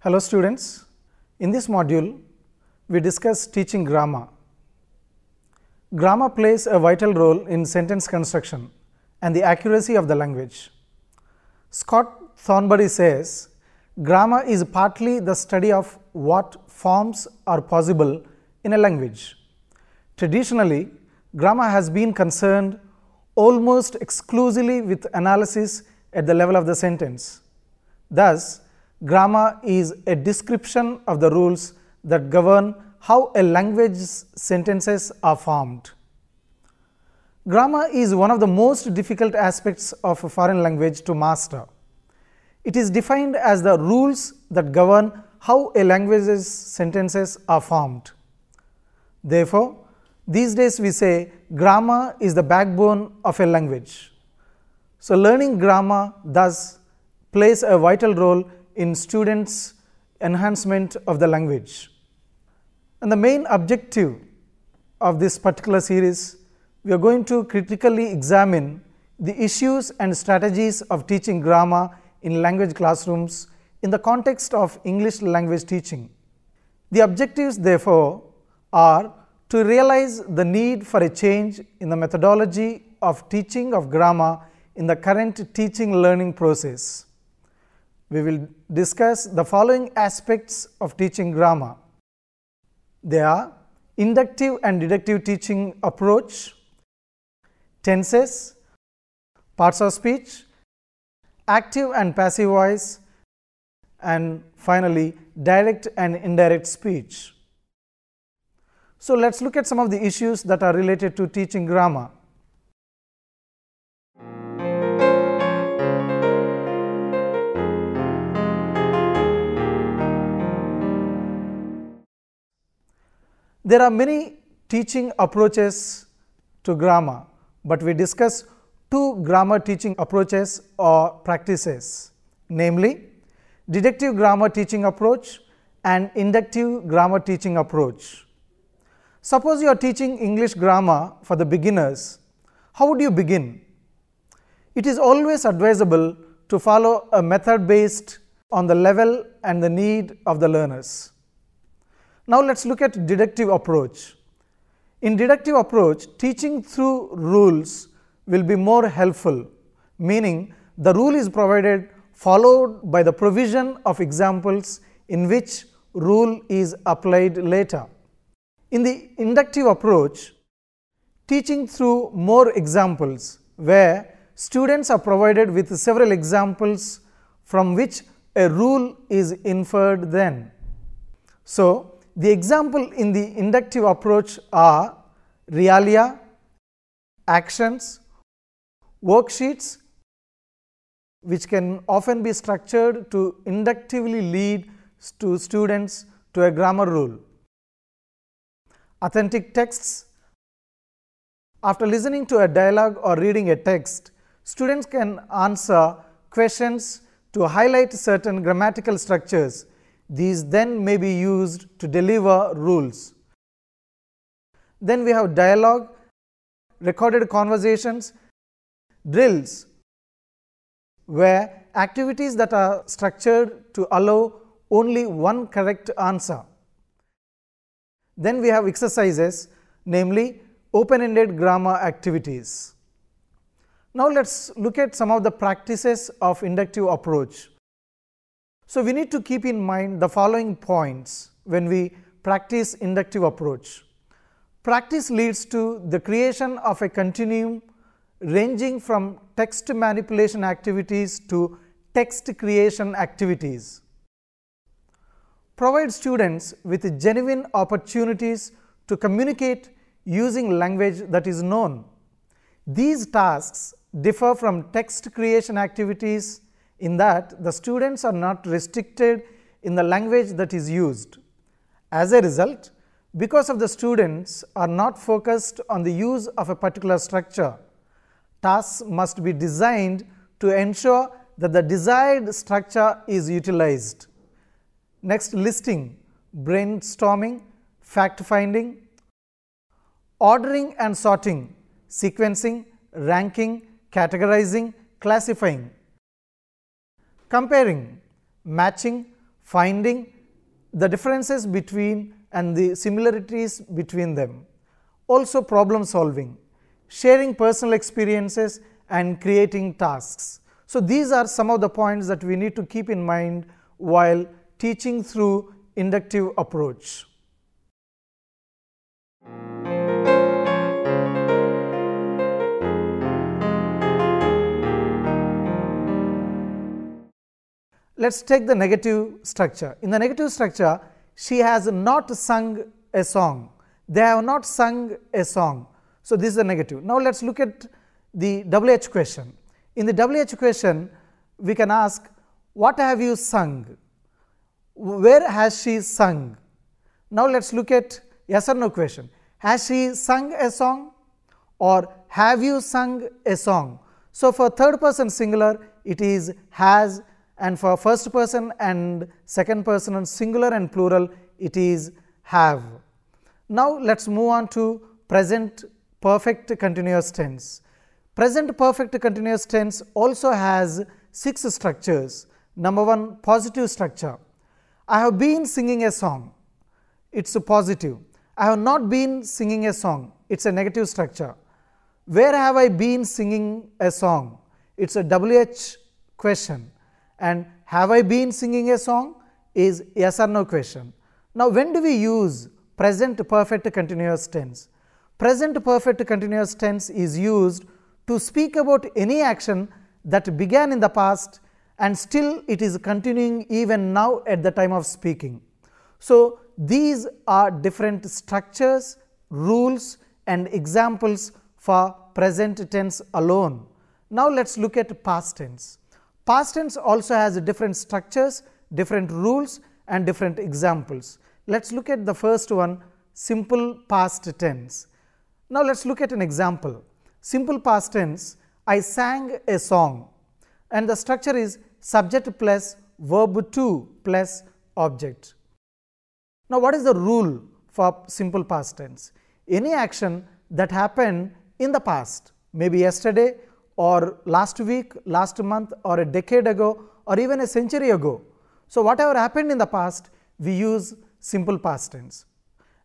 Hello students, in this module we discuss teaching grammar. Grammar plays a vital role in sentence construction and the accuracy of the language. Scott Thornbury says, grammar is partly the study of what forms are possible in a language. Traditionally, grammar has been concerned almost exclusively with analysis at the level of the sentence. Thus, grammar is a description of the rules that govern how a language's sentences are formed. Grammar is one of the most difficult aspects of a foreign language to master. It is defined as the rules that govern how a language's sentences are formed. Therefore, these days we say grammar is the backbone of a language. So, learning grammar thus plays a vital role in students' enhancement of the language. And the main objective of this particular series, we are going to critically examine the issues and strategies of teaching grammar in language classrooms in the context of English language teaching. The objectives therefore are to realize the need for a change in the methodology of teaching of grammar in the current teaching learning process. We will discuss the following aspects of teaching grammar. They are inductive and deductive teaching approach, tenses, parts of speech, active and passive voice, and finally direct and indirect speech. So, let us look at some of the issues that are related to teaching grammar. There are many teaching approaches to grammar, but we discuss two grammar teaching approaches or practices, namely deductive grammar teaching approach and inductive grammar teaching approach. Suppose you are teaching English grammar for the beginners, how would you begin? It is always advisable to follow a method based on the level and the need of the learners. Now, let us look at deductive approach. In deductive approach, teaching through rules will be more helpful, meaning the rule is provided followed by the provision of examples in which rule is applied later. In the inductive approach, teaching through more examples where students are provided with several examples from which a rule is inferred then. So, the example in the inductive approach are realia, actions, worksheets, which can often be structured to inductively lead to students to a grammar rule. Authentic texts. After listening to a dialogue or reading a text, students can answer questions to highlight certain grammatical structures. These then may be used to deliver rules. Then we have dialogue, recorded conversations, drills, where activities that are structured to allow only one correct answer. Then we have exercises, namely open-ended grammar activities. Now, let us look at some of the practices of inductive approach. So, we need to keep in mind the following points when we practice inductive approach. Practice leads to the creation of a continuum ranging from text manipulation activities to text creation activities. Provide students with genuine opportunities to communicate using language that is known. These tasks differ from text creation activities in that the students are not restricted in the language that is used. As a result, because of the students are not focused on the use of a particular structure, tasks must be designed to ensure that the desired structure is utilized. Next, listing, brainstorming, fact finding, ordering and sorting, sequencing, ranking, categorizing, classifying. Comparing, matching, finding the differences between and the similarities between them. Also problem solving, sharing personal experiences and creating tasks. So, these are some of the points that we need to keep in mind while teaching through inductive approach. Let us take the negative structure. In the negative structure, she has not sung a song. They have not sung a song. So, this is the negative. Now, let us look at the WH question. In the WH question, we can ask, what have you sung? Where has she sung? Now, let us look at yes or no question. Has she sung a song or have you sung a song? So, for third person singular, it is has, and for first person and second person singular and plural, it is have. Now, let us move on to present perfect continuous tense. Present perfect continuous tense also has 6 structures. Number 1, positive structure. I have been singing a song, it is a positive. I have not been singing a song, it is a negative structure. Where have I been singing a song? It is a WH question. And have I been singing a song is yes or no question. Now, when do we use present perfect continuous tense? Present perfect continuous tense is used to speak about any action that began in the past and still it is continuing even now at the time of speaking. So, these are different structures, rules and examples for present tense alone. Now, let us look at past tense. Past tense also has different structures, different rules and different examples. Let us look at the first one, simple past tense. Now, let us look at an example. Simple past tense, I sang a song, and the structure is subject plus verb to plus object. Now, what is the rule for simple past tense? Any action that happened in the past, maybe yesterday or last week, last month or a decade ago or even a century ago. So, whatever happened in the past, we use simple past tense,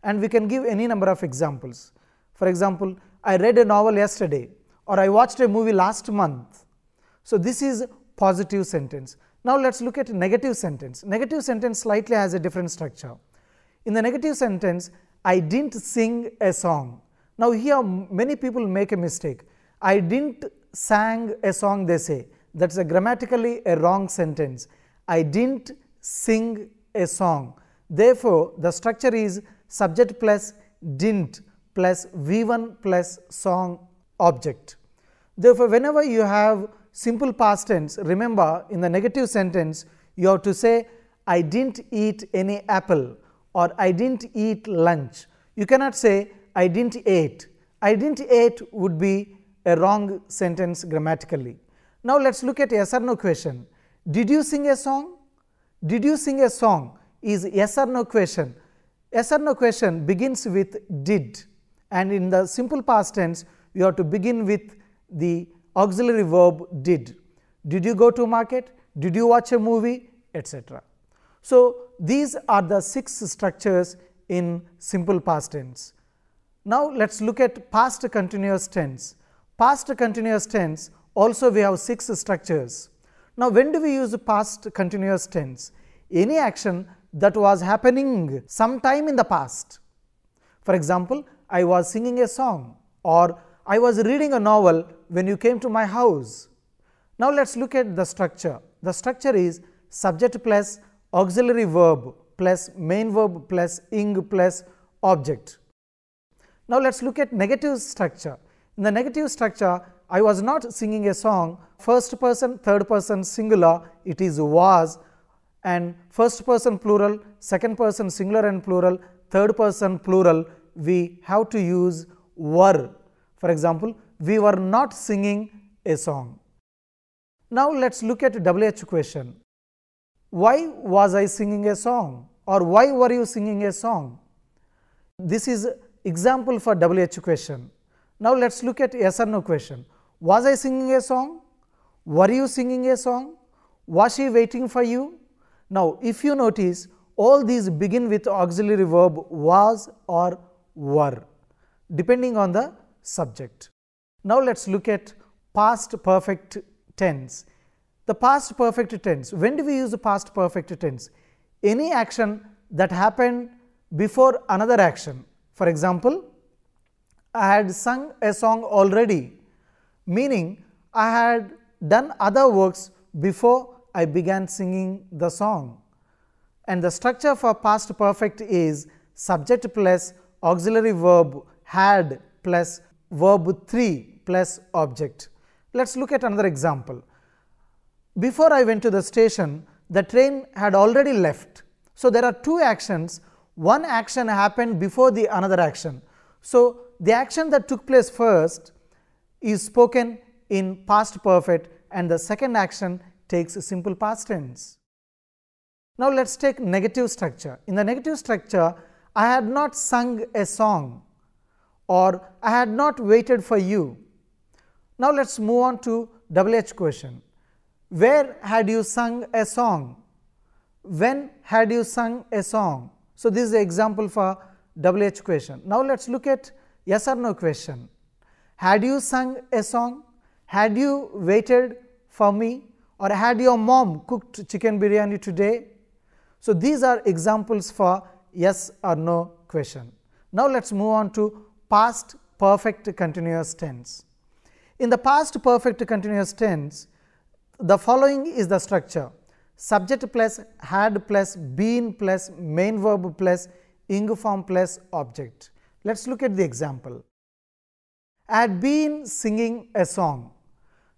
and we can give any number of examples. For example, I read a novel yesterday or I watched a movie last month. So, this is positive sentence. Now, let us look at negative sentence. Negative sentence slightly has a different structure. In the negative sentence, I didn't sing a song. Now, here many people make a mistake. I didn't sang a song, they say. That is grammatically a wrong sentence. I didn't sing a song. Therefore, the structure is subject plus didn't plus V1 plus song object. Therefore, whenever you have simple past tense, remember in the negative sentence, you have to say I didn't eat any apple or I didn't eat lunch. You cannot say I didn't ate. I didn't ate would be a wrong sentence grammatically. Now, let us look at yes or no question. Did you sing a song? Did you sing a song is yes or no question. Yes or no question begins with did, and in the simple past tense you have to begin with the auxiliary verb did. Did you go to market? Did you watch a movie? Etc. So, these are the 6 structures in simple past tense. Now, let us look at past continuous tense. Past continuous tense also we have 6 structures. Now, when do we use past continuous tense? Any action that was happening sometime in the past. For example, I was singing a song or I was reading a novel when you came to my house. Now, let us look at the structure. The structure is subject plus auxiliary verb plus main verb plus ing plus object. Now, let us look at negative structure. In the negative structure, I was not singing a song, first person, third person singular, it is was, and first person plural, second person singular and plural, third person plural, we have to use were. For example, we were not singing a song. Now, let us look at WH question. Why was I singing a song or why were you singing a song? This is example for WH question. Now, let us look at yes or no question. Was I singing a song? Were you singing a song? Was she waiting for you? Now, if you notice, all these begin with auxiliary verb was or were, depending on the subject. Now, let us look at past perfect tense. The past perfect tense, when do we use the past perfect tense? Any action that happened before another action. For example, I had sung a song already, meaning I had done other works before I began singing the song. And the structure for past perfect is subject plus auxiliary verb had plus verb 3 plus object. Let us look at another example. Before I went to the station, the train had already left. So, there are two actions. One action happened before the another action. So, the action that took place first is spoken in past perfect and the second action takes a simple past tense. Now, let us take negative structure. In the negative structure, I had not sung a song or I had not waited for you. Now, let us move on to WH question. Where had you sung a song? When had you sung a song? So, this is the example for WH question. Now, let us look at yes or no question. Had you sung a song? Had you waited for me? Or had your mom cooked chicken biryani today? So, these are examples for yes or no question. Now, let us move on to past perfect continuous tense. In the past perfect continuous tense, the following is the structure: subject plus had plus been plus main verb plus ing form plus object. Let us look at the example. I had been singing a song.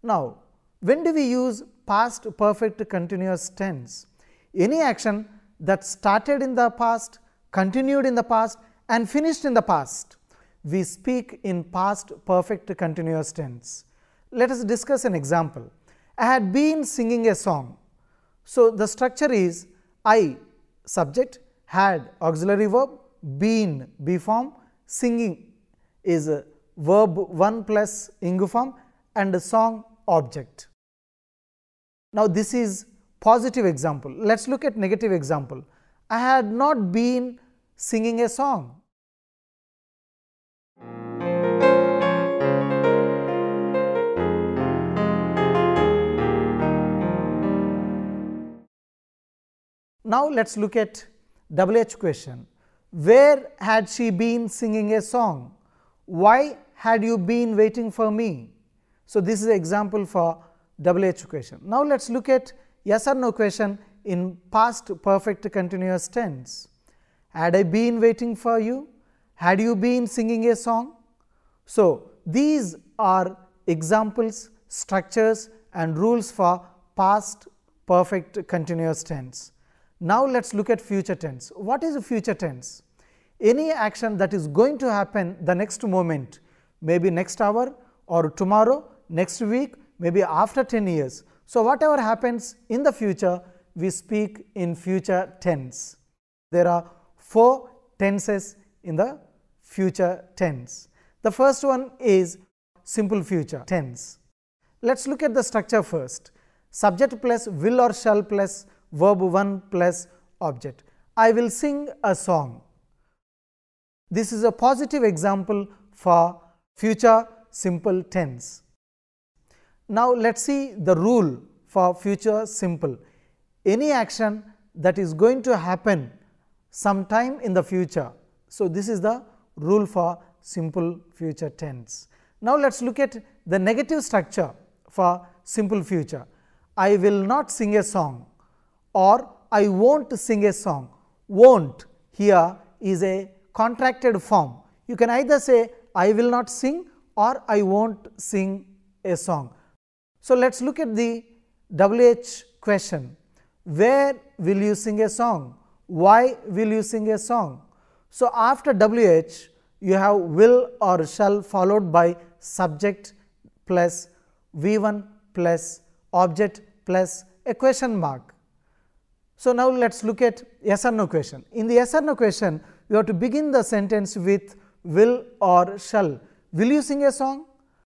Now, when do we use past perfect continuous tense? Any action that started in the past, continued in the past and finished in the past, we speak in past perfect continuous tense. Let us discuss an example. I had been singing a song. So, the structure is I subject, had auxiliary verb, been be form, singing is verb 1 plus ing form and song object. Now, this is positive example. Let us look at negative example. I had not been singing a song. Now, let us look at WH question. Where had she been singing a song? Why had you been waiting for me? So, this is an example for WH question. Now, let us look at yes or no question in past perfect continuous tense. Had I been waiting for you? Had you been singing a song? So, these are examples, structures and rules for past perfect continuous tense. Now, let us look at future tense. What is a future tense? Any action that is going to happen the next moment, maybe next hour or tomorrow, next week, maybe after 10 years. So, whatever happens in the future, we speak in future tense. There are 4 tenses in the future tense. The first one is simple future tense. Let us look at the structure first. Subject plus will or shall plus verb 1 plus object. I will sing a song. This is a positive example for future simple tense. Now, let us see the rule for future simple. Any action that is going to happen sometime in the future. So, this is the rule for simple future tense. Now, let us look at the negative structure for simple future. I will not sing a song or I won't sing a song. Won't here is a contracted form. You can either say I will not sing or I won't sing a song. So, let us look at the WH question. Where will you sing a song? Why will you sing a song? So, after WH you have will or shall followed by subject plus V1 plus object plus a question mark. So, now let us look at yes or no question. In the yes or no question, you have to begin the sentence with will or shall. Will you sing a song?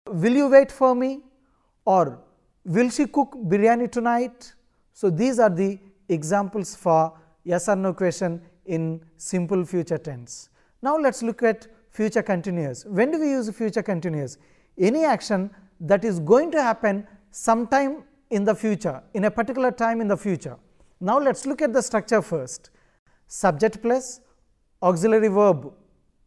Will you wait for me? Or will she cook biryani tonight? So, these are the examples for yes or no question in simple future tense. Now, let us look at future continuous. When do we use future continuous? Any action that is going to happen sometime in the future, in a particular time in the future. Now, let us look at the structure first. Subject plus auxiliary verb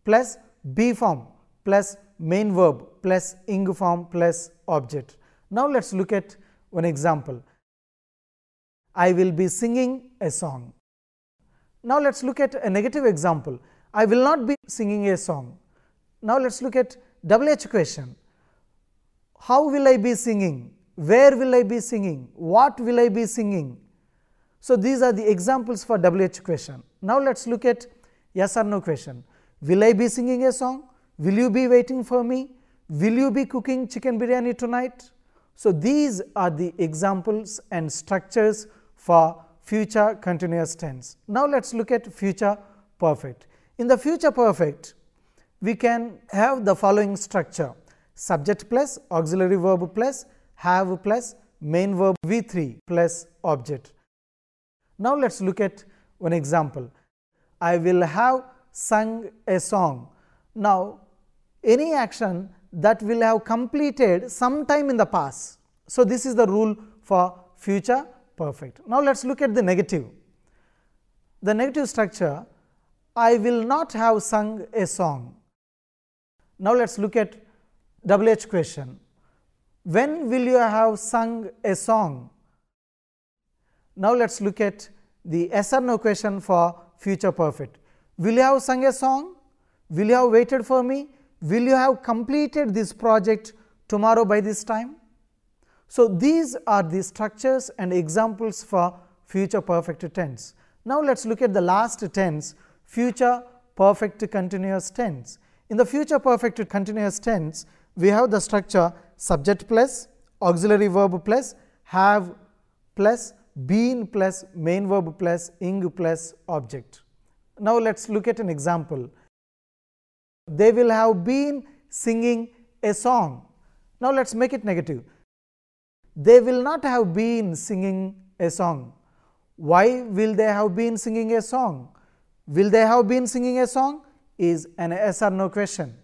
plus be form plus main verb plus ing form plus object. Now, let us look at one example. I will be singing a song. Now, let us look at a negative example. I will not be singing a song. Now, let us look at WH question. How will I be singing? Where will I be singing? What will I be singing? So, these are the examples for WH question. Now, let us look at yes or no question. Will I be singing a song? Will you be waiting for me? Will you be cooking chicken biryani tonight? So, these are the examples and structures for future continuous tense. Now, let us look at future perfect. In the future perfect, we can have the following structure: subject plus auxiliary verb plus have plus main verb V3 plus object. Now, let us look at one example. I will have sung a song. Now, any action that will have completed sometime in the past. So, this is the rule for future perfect. Now, let us look at the negative. The negative structure, I will not have sung a song. Now, let us look at WH question. When will you have sung a song? Now, let us look at the yes or no question for future perfect. Will you have sung a song? Will you have waited for me? Will you have completed this project tomorrow by this time? So, these are the structures and examples for future perfect tense. Now, let us look at the last tense, future perfect continuous tense. In the future perfect continuous tense, we have the structure subject plus auxiliary verb plus have plus been plus main verb plus ing plus object. Now, let us look at an example. They will have been singing a song. Now, let us make it negative. They will not have been singing a song. Why will they have been singing a song? Will they have been singing a song is an yes or no question.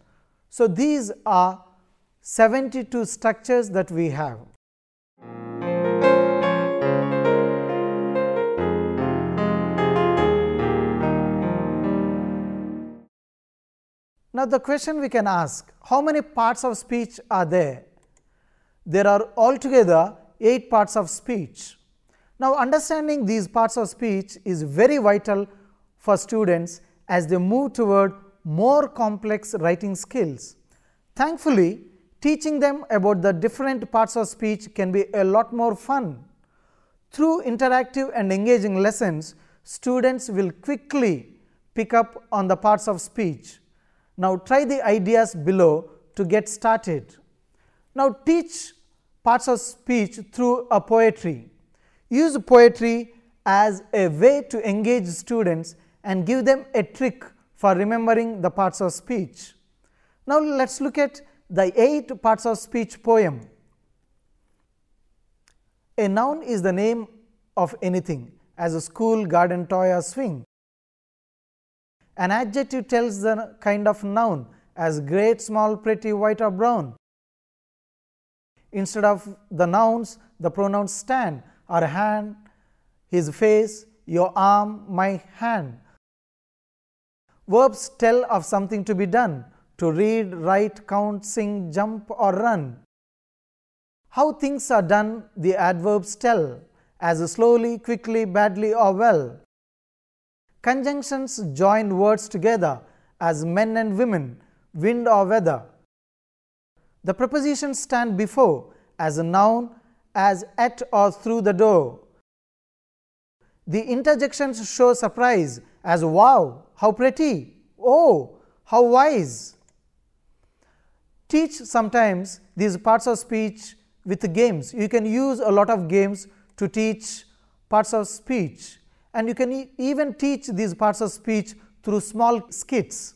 So, these are 72 structures that we have. Now, the question we can ask, how many parts of speech are there? There are altogether 8 parts of speech. Now, understanding these parts of speech is very vital for students as they move toward more complex writing skills. Thankfully, teaching them about the different parts of speech can be a lot more fun. Through interactive and engaging lessons, students will quickly pick up on the parts of speech. Now, try the ideas below to get started. Now, teach parts of speech through a poetry. Use poetry as a way to engage students and give them a trick for remembering the parts of speech. Now, let us look at the 8 parts of speech poem. A noun is the name of anything, as a school, garden, toy or swing. An adjective tells the kind of noun, as great, small, pretty, white or brown. Instead of the nouns, the pronouns stand or hand, his face, your arm, my hand. Verbs tell of something to be done, to read, write, count, sing, jump or run. How things are done, the adverbs tell, as slowly, quickly, badly or well. Conjunctions join words together, as men and women, wind or weather. The prepositions stand before, as a noun, as at or through the door. The interjections show surprise, as wow, how pretty, oh, how wise. Teach sometimes these parts of speech with games. You can use a lot of games to teach parts of speech, and you can even teach these parts of speech through small skits.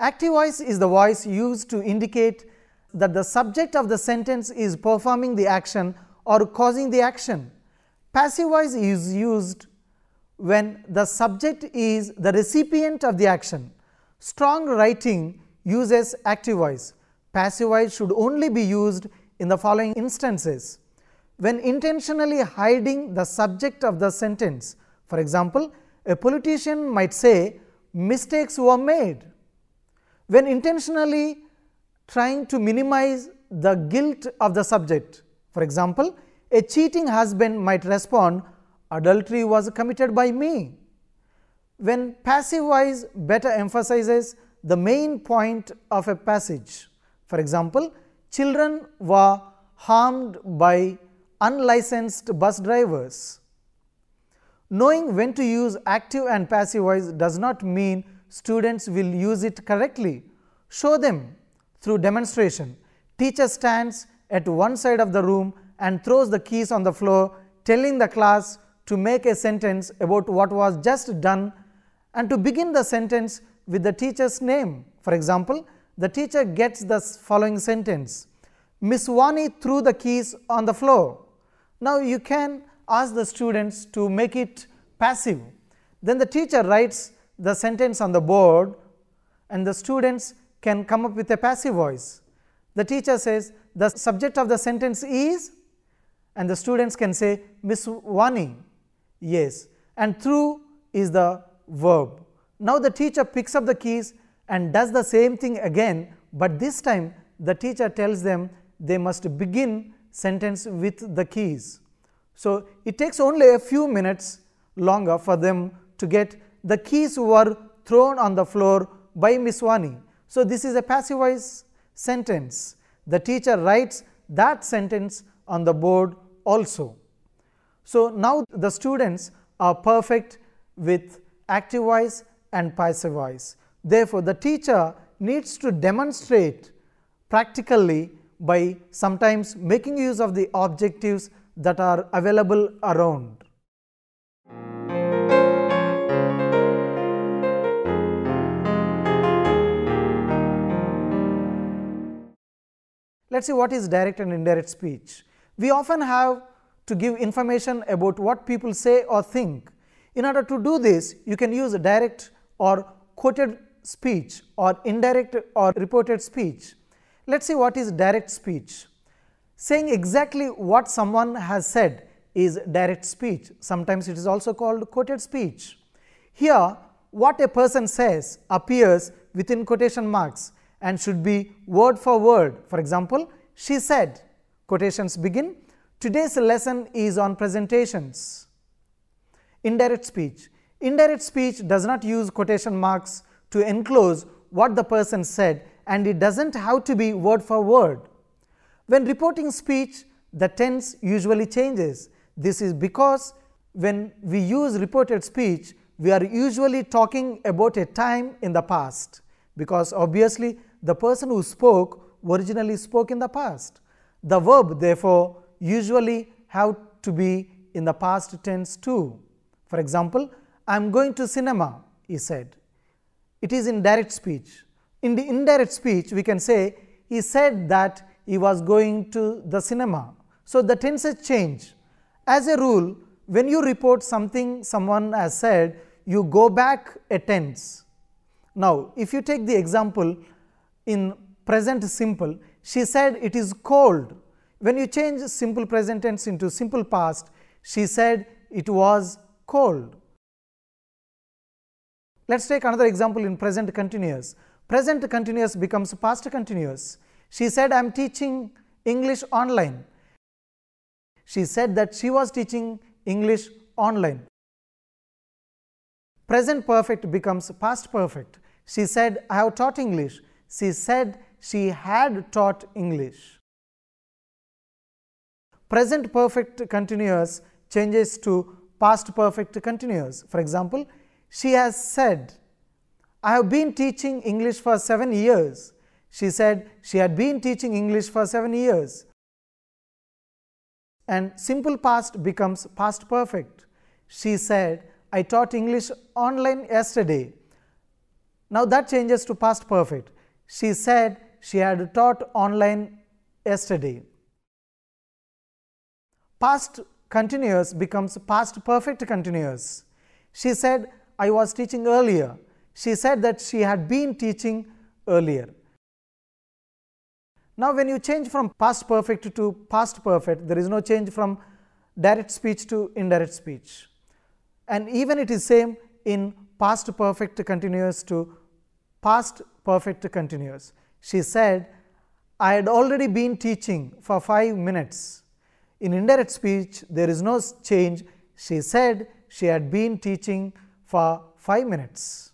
Active voice is the voice used to indicate that the subject of the sentence is performing the action or causing the action. Passive voice is used when the subject is the recipient of the action. Strong writing uses active voice. Passive voice should only be used in the following instances: when intentionally hiding the subject of the sentence. For example, a politician might say, "Mistakes were made." When intentionally trying to minimize the guilt of the subject. For example, a cheating husband might respond, "Adultery was committed by me." When passive voice better emphasizes the main point of a passage. For example, children were harmed by unlicensed bus drivers. Knowing when to use active and passive voice does not mean students will use it correctly. Show them through demonstration. Teacher stands at one side of the room and throws the keys on the floor, telling the class to make a sentence about what was just done and to begin the sentence with the teacher's name. For example, the teacher gets the following sentence: "Miss Vani threw the keys on the floor." Now you can ask the students to make it passive. Then the teacher writes the sentence on the board and the students can come up with a passive voice. The teacher says, "The subject of the sentence is," and the students can say, "Miss Vani." Yes, and "threw" is the verb. Now the teacher picks up the keys and does the same thing again, but this time the teacher tells them they must begin sentence with the keys. So it takes only a few minutes longer for them to get "the keys were thrown on the floor by Miss Vani." So this is a passive voice sentence. The teacher writes that sentence on the board also. So now the students are perfect with active voice and passive voice. Therefore, the teacher needs to demonstrate practically by sometimes making use of the objectives that are available around. Let us see what is direct and indirect speech. We often have to give information about what people say or think. In order to do this, you can use direct or quoted speech or indirect or reported speech. Let us see what is direct speech. Saying exactly what someone has said is direct speech. Sometimes it is also called quoted speech. Here, what a person says appears within quotation marks and should be word for word. For example, "She said," quotations begin, "Today's lesson is on presentations." Indirect speech. Indirect speech does not use quotation marks to enclose what the person said, and it does not have to be word for word. When reporting speech, the tense usually changes. This is because when we use reported speech, we are usually talking about a time in the past, because obviously the person who spoke originally spoke in the past. The verb therefore usually have to be in the past tense too. For example, "I am going to cinema," he said. It is in direct speech. In the indirect speech, we can say, "He said that he was going to the cinema." So the tenses change. As a rule, when you report something someone has said, you go back a tense. Now, if you take the example in present simple, "She said it is cold." When you change simple present tense into simple past, "She said it was cold." Let us take another example in present continuous. Present continuous becomes past continuous. "She said, I am teaching English online." She said that she was teaching English online. Present perfect becomes past perfect. "She said, I have taught English." She said she had taught English. Present perfect continuous changes to past perfect continuous. For example, "She has said, I have been teaching English for 7 years." She said she had been teaching English for 7 years. And simple past becomes past perfect. "She said, I taught English online yesterday." Now that changes to past perfect. She said she had taught online yesterday. Past continuous becomes past perfect continuous. She said, I was teaching earlier. She said that she had been teaching earlier. Now when you change from past perfect to past perfect, there is no change from direct speech to indirect speech. And even it is same in past perfect continuous to past perfect continuous. She said, I had already been teaching for 5 minutes. In indirect speech, there is no change. She said she had been teaching for 5 minutes.